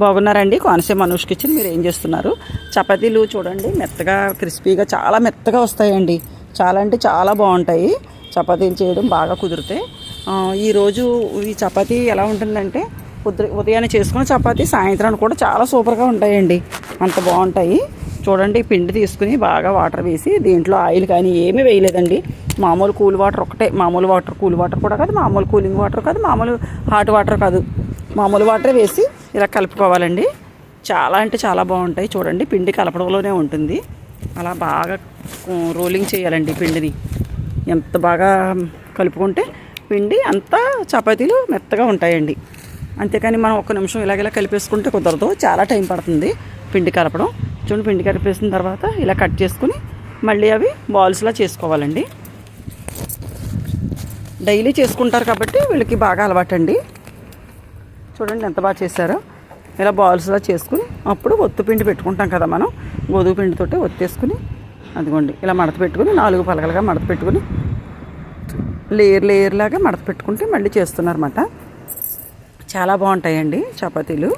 బాగున్నారండి? కోనసీమ అనూష్ కిచెన్. మీరు ఏం చేస్తున్నారు? చపాతీలు చూడండి, మెత్తగా క్రిస్పీగా చాలా మెత్తగా వస్తాయండి. చాలా అంటే చాలా బాగుంటాయి చపాతీలు చేయడం బాగా కుదిరితే. ఈరోజు ఈ చపాతీ ఎలా ఉంటుందంటే, ఉదయాన్నే చేసుకున్న చపాతీ సాయంత్రానికి కూడా చాలా సూపర్గా ఉంటాయండి. అంత బాగుంటాయి. చూడండి, పిండి తీసుకుని బాగా వాటర్ వేసి, దీంట్లో ఆయిల్ కానీ ఏమీ వేయలేదండి. మామూలు కూల్ వాటర్ ఒకటే, మామూలు వాటర్, కూల్ వాటర్ కూడా కాదు, మామూలు కూలింగ్ వాటర్ కాదు, మామూలు హాట్ వాటర్ కాదు, మామూలు వాటరే వేసి ఇలా కలుపుకోవాలండి. చాలా అంటే చాలా బాగుంటాయి. చూడండి, పిండి కలపడంలోనే ఉంటుంది. అలా బాగా రోలింగ్ చేయాలండి పిండిని. ఎంత బాగా కలుపుకుంటే పిండి అంతా చపాతీలు మెత్తగా ఉంటాయండి. అంతేకాని మనం ఒక్క నిమిషం ఇలాగ కలిపేసుకుంటే కుదరదు, చాలా టైం పడుతుంది పిండి కలపడం. చూడండి, పిండి కలిపేసిన తర్వాత ఇలా కట్ చేసుకుని మళ్ళీ అవి బాల్స్లా చేసుకోవాలండి. డైలీ చేసుకుంటారు కాబట్టి వీళ్ళకి బాగా అలవాటండి. చూడండి ఎంత బాగా చేశారో. ఇలా బాల్స్లా చేసుకుని అప్పుడు ఒత్తు పిండి పెట్టుకుంటాం కదా మనం, గోధుమ పిండితోటి ఒత్తేసుకుని, అదిగోండి ఇలా మడత పెట్టుకుని 4 పలకలుగా మడత పెట్టుకుని లేయర్ లాగా మడత పెట్టుకుంటే మళ్ళీ చేస్తున్నారన్నమాట. చాలా బాగుంటాయండి చపాతీలు,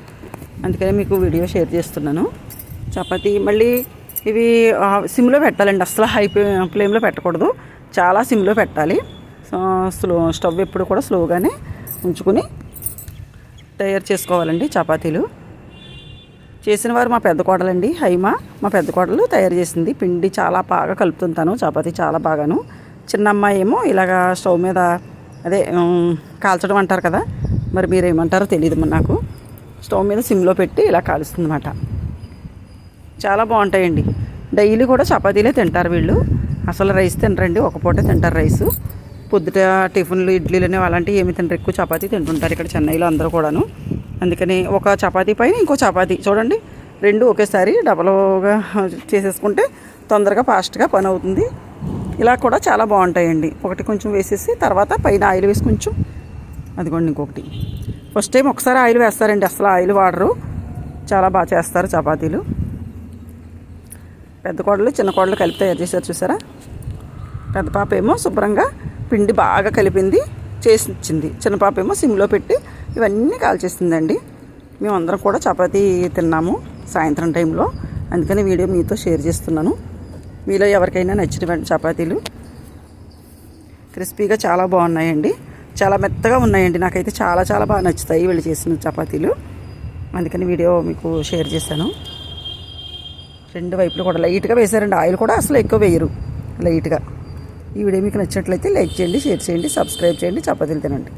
అందుకనే మీకు వీడియో షేర్ చేస్తున్నాను. చపాతీ మళ్ళీ ఇవి సిమ్లో పెట్టాలండి, అసలు హై ఫ్లేమ్లో పెట్టకూడదు, చాలా సిమ్లో పెట్టాలి. స్టవ్ ఎప్పుడు కూడా స్లోగానే ఉంచుకుని తయారు చేసుకోవాలండి చపాతీలు. చేసిన వారు మా పెద్ద కోడలండి, హైమా. మా పెద్ద కోడలు తయారు చేసింది. పిండి చాలా బాగా కలుపుతుంటాను చపాతీ, చాలా బాగాను. చిన్న అమ్మాయి ఏమో ఇలాగా స్టవ్ మీద అదే కాల్చడం అంటారు కదా, మరి మీరేమంటారో తెలియదు నాకు. స్టవ్ మీద సిమ్లో పెట్టి ఇలా కాలుస్తుంది అన్నమాట. చాలా బాగుంటాయండి. డైలీ కూడా చపాతీలే తింటారు వీళ్ళు, అసలు రైస్ తినరండి. ఒక పూటే తింటారు రైసు. పొద్దుట టిఫిన్లు, ఇడ్లీలు అలాంటివి ఏమి తింటారు, ఎక్కువ చపాతీ తింటుంటారు ఇక్కడ చెన్నైలో అందరూ కూడాను. అందుకని ఒక చపాతీ పైన ఇంకో చపాతీ, చూడండి, 2 ఒకేసారి డబల్గా చేసేసుకుంటే తొందరగా ఫాస్ట్గా పని అవుతుంది. ఇలా కూడా చాలా బాగుంటాయండి. ఒకటి కొంచెం వేసేసి తర్వాత పైన ఆయిల్ వేసి కొంచెం, అదిగోండి ఇంకొకటి. ఫస్ట్ టైం ఒకసారి ఆయిల్ వేస్తారండి, అసలు ఆయిల్ వాడరు. చాలా బాగా చేస్తారు చపాతీలు. పెద్ద కోడలు చిన్న కోడలు కలిపి తయారు చేశారు చూసారా. పెద్ద పాప ఏమో శుభ్రంగా పిండి బాగా కలిపింది చేసి ఇచ్చింది, చిన్న పాప ఏమో సిమ్లో పెట్టి ఇవన్నీ కాల్చేస్తుందండి. మేమందరం కూడా చపాతీ తిన్నాము సాయంత్రం టైంలో, అందుకని వీడియో మీతో షేర్ చేస్తున్నాను. మీలో ఎవరికైనా నచ్చిన చపాతీలు క్రిస్పీగా చాలా బాగున్నాయండి, చాలా మెత్తగా ఉన్నాయండి. నాకైతే చాలా చాలా బాగా నచ్చుతాయి వీళ్ళు చేసిన చపాతీలు, అందుకని వీడియో మీకు షేర్ చేశాను. 2 వైపులు కూడా లైట్గా వేశారండి, ఆయిల్ కూడా అసలు ఎక్కువ వేయరు, లైట్గా. ఈ వీడియో మీకు నచ్చినట్లయితే లైక్ చేయండి, షేర్ చేయండి, సబ్స్క్రైబ్ చేయండి. చపాతీలు తినండి.